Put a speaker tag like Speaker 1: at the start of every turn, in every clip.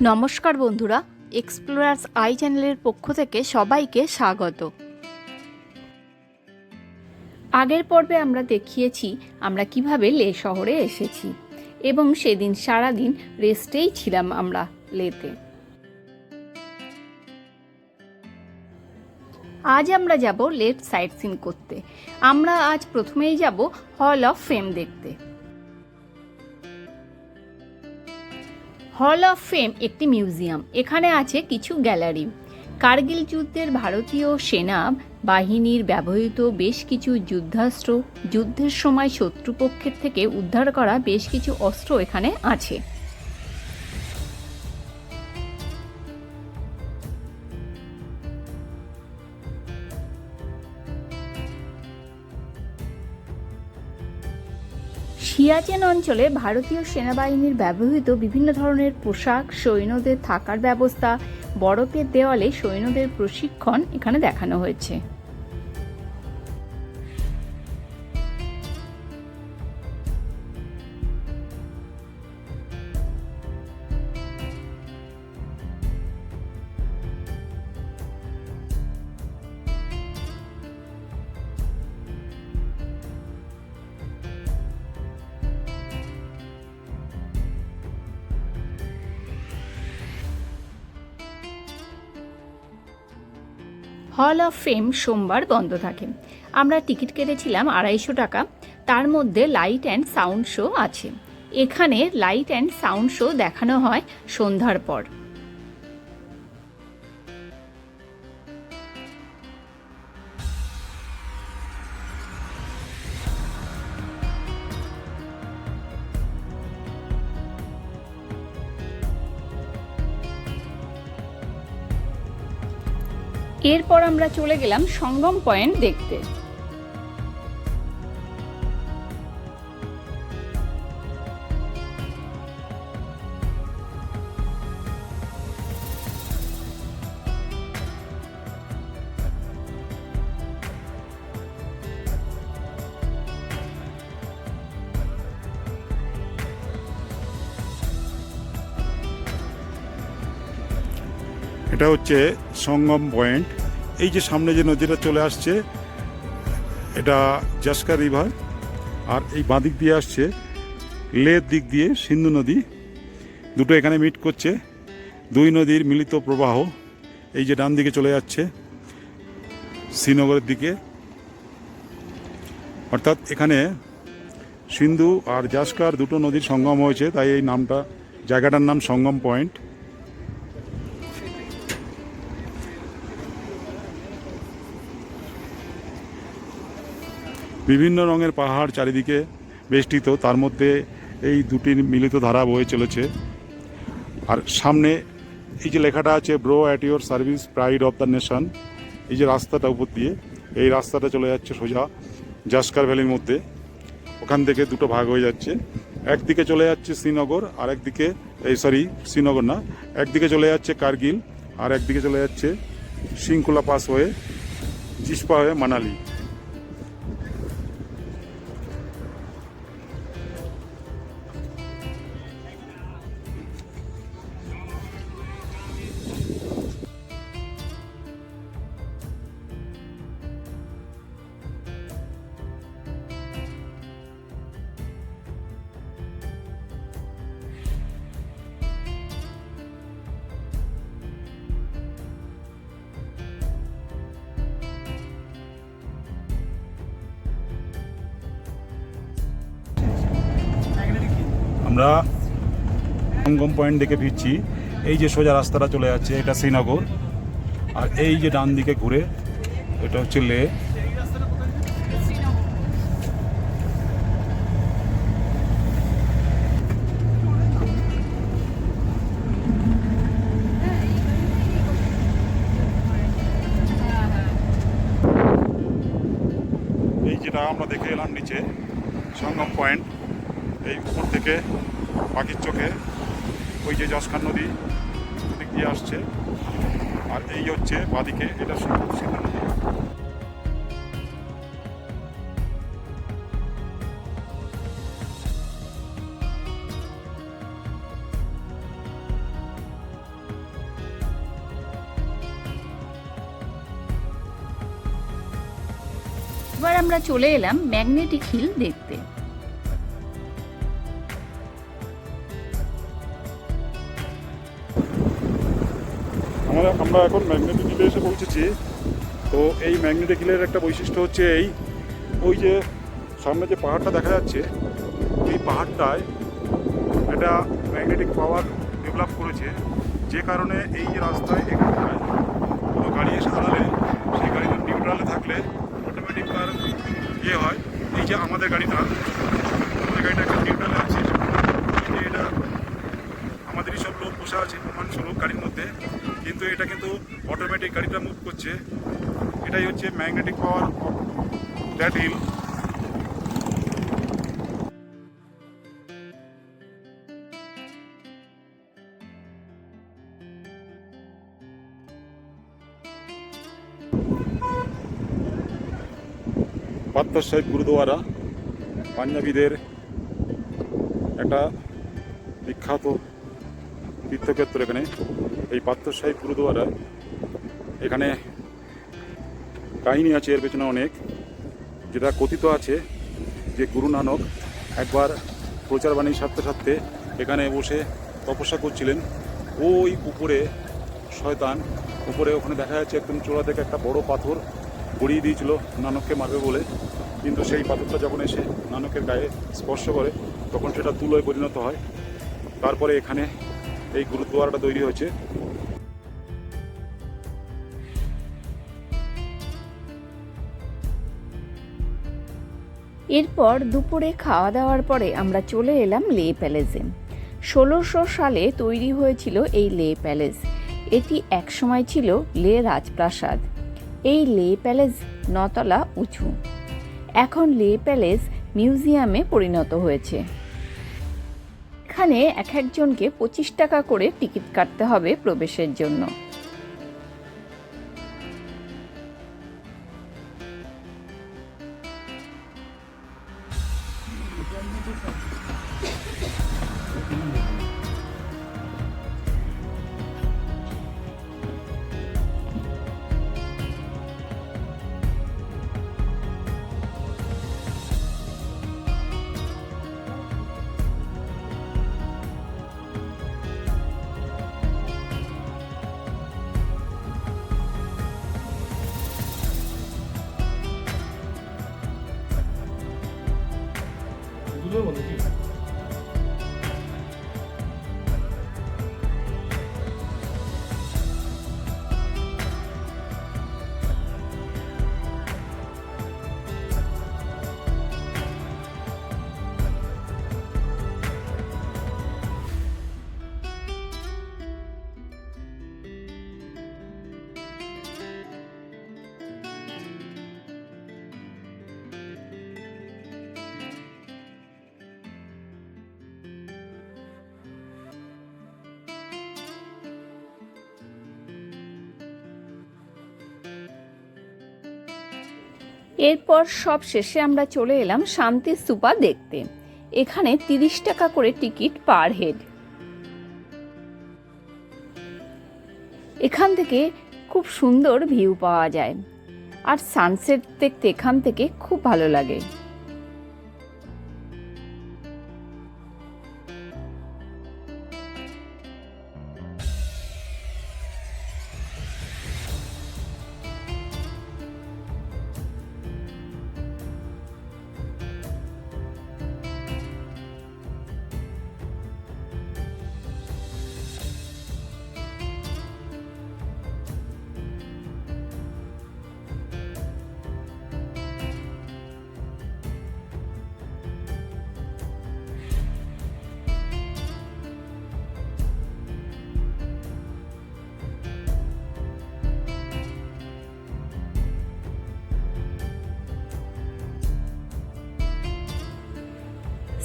Speaker 1: নমস্কার বন্ধুরা, explorers I চ্যানেলের পক্ষ থেকে সবাইকে স্বাগত। আগের পর্বে আমরা দেখিয়েছি আমরা কিভাবে লে শহরে এসেছি এবং সেদিন সারাদিন রেস্টেই ছিলাম আমরা লেতে। আজ আমরা যাব লেট সাইট সিন করতে। আমরা আজ প্রথমেই যাব হল অফ ফেম দেখতে। হল অফ ফেম একটি মিউজিয়াম। এখানে আছে কিছু গ্যালারি। কার্গিল যুদ্ধের ভারতীয় সেনা বাহিনীর ব্যবহৃত বেশ কিছু যুদ্ধাস্ত্র, যুদ্ধের সময় শত্রুপক্ষের থেকে উদ্ধার করা বেশ কিছু অস্ত্র এখানে আছে। সিয়াচেন অঞ্চলে ভারতীয় সেনাবাহিনীর ব্যবহৃত বিভিন্ন ধরনের পোশাক, সৈন্যদের থাকার ব্যবস্থা, বরফের দেওয়ালে সৈন্যদের প্রশিক্ষণ এখানে দেখানো হয়েছে। হল অফ ফেম সোমবার বন্ধ থাকে। আমরা টিকিট কেটেছিলাম 250 টাকা। তার মধ্যে লাইট অ্যান্ড সাউন্ড শো আছে। এখানে লাইট অ্যান্ড সাউন্ড শো দেখানো হয় সন্ধ্যার পর। এরপর আমরা চলে গেলাম সঙ্গম পয়েন্ট দেখতে।
Speaker 2: এটা হচ্ছে সঙ্গম পয়েন্ট। এই যে সামনে যে নদীটা চলে আসছে এটা জাস্কা রিভার, আর এই বাঁদিক দিয়ে আসছে লের দিক দিয়ে সিন্ধু নদী। দুটো এখানে মিট করছে, দুই নদীর মিলিত প্রবাহ এই যে ডান দিকে চলে যাচ্ছে শ্রীনগরের দিকে। অর্থাৎ এখানে সিন্ধু আর জাস্কার দুটো নদীর সঙ্গম হয়েছে, তাই এই নামটা, জায়গাটার নাম সঙ্গম পয়েন্ট। বিভিন্ন রঙের পাহাড় চারিদিকে বেষ্টিত, তার মধ্যে এই দুটির মিলিত ধারা বয়ে চলেছে। আর সামনে এই যে লেখাটা আছে, bro at your service, pride of the nation. এই যে রাস্তাটা উপর দিয়ে, এই রাস্তাটা চলে যাচ্ছে সোজা জাস্কার ভ্যালির মধ্যে। ওখান থেকে দুটো ভাগ হয়ে যাচ্ছে, একদিকে চলে যাচ্ছে শ্রীনগর, আর একদিকে শ্রীনগর না, একদিকে চলে যাচ্ছে কার্গিল, আর একদিকে চলে যাচ্ছে শৃঙ্খলা পাস হয়ে জিসপা হয়ে মানালি। আমরা সঙ্গম পয়েন্ট দেখে ফিরছি। এই যে সোজা রাস্তাটা চলে যাচ্ছে এটা শ্রীনগর, আর এই যে ডান দিকে ঘুরে এটা হচ্ছে লে। এই যেটা আমরা দেখে এলাম নিচে সঙ্গম পয়েন্ট, এই উপর থেকে পাখির চোখে ওই যে জাস্কার নদী দিক দিয়ে আসছে, আর এই হচ্ছে বাদিকে এটা সিন্ধু নদী।
Speaker 1: আমরা চলে এলাম ম্যাগনেটিক হিল দেখতে।
Speaker 2: আমরা এখন ম্যাগনেটিক হিলে এসে পৌঁছেছি। তো এই ম্যাগনেটিক হিলের একটা বৈশিষ্ট্য হচ্ছে ওই যে সামনে যে পাহাড়টা দেখা যাচ্ছে, এই পাহাড়টায় একটা ম্যাগনেটিক পাওয়ার ডেভেলপ করেছে, যে কারণে এই যে রাস্তায় এখানটায় কোনো গাড়ি এসে দাঁড়ালে সেই গাড়িটা নিউট্রালে থাকলে অটোমেটিক তার হয়। এই যে আমাদের গাড়িটা একটা নিউট্রালে আছে, যে এটা আমাদেরই সব লোক বসে আছে প্রমাণস্বরূপ গাড়ির মধ্যে, কিন্তু এটা কিন্তু অটোমেটিক গাড়িটা মুভ করছে। এটাই হচ্ছে magnetic power of that hill. Pathar Sahib gurdwara পাঞ্জাবিদের একটা বিখ্যাত তীর্থক্ষেত্র। এখানে এই পাথর সাহিব গুরুদুয়ারা, এখানে কাহিনী আছে এর পেছনে অনেক, যেটা কথিত আছে যে গুরু নানক একবার প্রচার বাণীর সাথে সাথে এখানে বসে তপস্যা করছিলেন। ওই উপরে শয়তান ওখানে দেখা যাচ্ছে একদম চূড়া থেকে একটা বড় পাথর গড়িয়ে দিয়েছিল নানককে মারবে বলে, কিন্তু সেই পাথরটা যখন এসে নানকের গায়ে স্পর্শ করে তখন সেটা তুলোয় পরিণত হয়। তারপরে এখানে এই গুরুদ্বারাটা তৈরি হয়েছে।
Speaker 1: এরপর দুপুরে খাওয়া দাওয়ার পরে আমরা চলে এলাম লে প্যালেসে। 1600 সালে তৈরি হয়েছিল এই লে প্যালেস। এটি একসময় ছিল লে রাজপ্রাসাদ। এই লে প্যালেস 9 তলা উঁচু। এখন লে প্যালেস মিউজিয়ামে পরিণত হয়েছে। এখানে এক একজনকে 25 টাকা করে টিকিট কাটতে হবে প্রবেশের জন্য। এরপর সব শেষে আমরা চলে এলাম শান্তি স্তূপা দেখতে। এখানে 30 টাকা করে টিকিট পার হেড। এখান থেকে খুব সুন্দর ভিউ পাওয়া যায়, আর সানসেট দেখতে এখান থেকে খুব ভালো লাগে।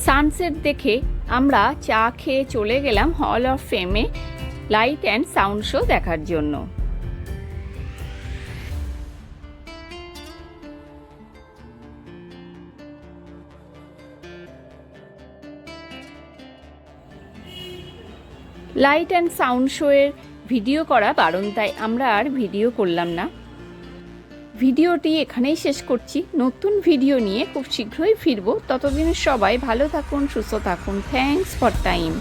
Speaker 1: সানসেট দেখে আমরা চা খেয়ে চলে গেলাম হল অফ ফেমে লাইট অ্যান্ড সাউন্ড শো দেখার জন্য। লাইট অ্যান্ড সাউন্ড শো এর ভিডিও করা বারণ, তাই আমরা আর ভিডিও করলাম না। ভিডিওটি এখানেই শেষ করছি। নতুন ভিডিও নিয়ে খুব শীঘ্রই ফিরবো। ততদিন সবাই ভালো থাকুন, সুস্থ থাকুন। Thanks for time.